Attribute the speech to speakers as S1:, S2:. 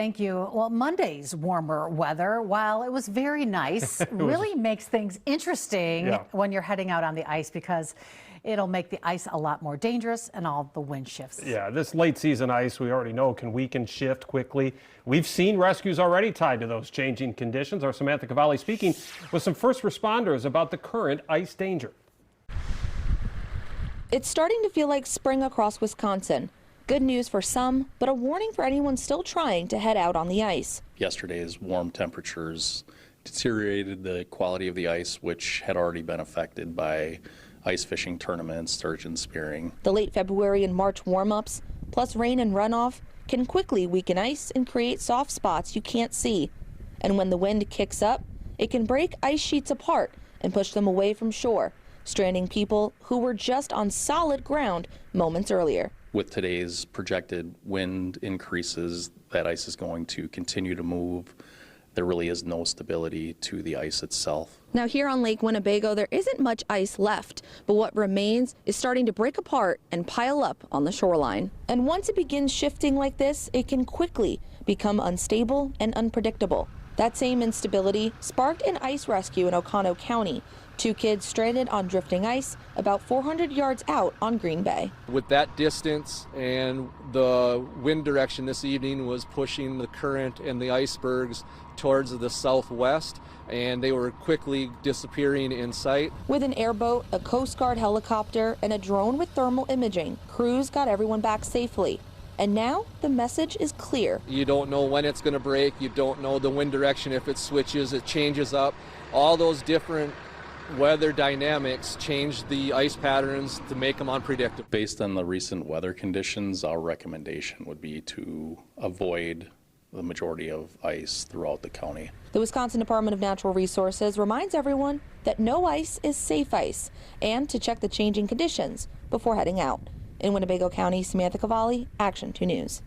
S1: Thank you. Well, Monday's warmer weather, while it was very nice, really makes things interesting when you're heading out on the ice because it'll make the ice a lot more dangerous and all the wind shifts.
S2: Yeah, this late season ice, we already know, can weaken, shift quickly. We've seen rescues already tied to those changing conditions. Our Samantha Cavalli speaking with some first responders about the current ice danger.
S3: It's starting to feel like spring across Wisconsin. Good news for some, but a warning for anyone still trying to head out on the ice.
S4: Yesterday's warm temperatures deteriorated the quality of the ice, which had already been affected by ice fishing tournaments, sturgeon spearing.
S3: The late February and March warm-ups, plus rain and runoff, can quickly weaken ice and create soft spots you can't see. And when the wind kicks up, it can break ice sheets apart and push them away from shore, stranding people who were just on solid ground moments earlier.
S4: With today's projected wind increases, that ice is going to continue to move. There really is no stability to the ice itself.
S3: Now here on Lake Winnebago, there isn't much ice left, but what remains is starting to break apart and pile up on the shoreline. And once it begins shifting like this, it can quickly become unstable and unpredictable. That same instability sparked an ice rescue in Oconto County. 2 kids stranded on drifting ice about 400 yards out on Green Bay.
S5: With that distance and the wind direction this evening was pushing the current and the icebergs towards the southwest, and they were quickly disappearing in sight.
S3: With an airboat, a Coast Guard helicopter, and a drone with thermal imaging, crews got everyone back safely. And now the message is clear.
S5: You don't know when it's going to break. You don't know the wind direction. If it switches, it changes up. All those different weather dynamics change the ice patterns to make them unpredictable.
S4: Based on the recent weather conditions, our recommendation would be to avoid the majority of ice throughout the county.
S3: The Wisconsin Department of Natural Resources reminds everyone that no ice is safe ice and to check the changing conditions before heading out. In Winnebago County, Samantha Cavalli, Action 2 News.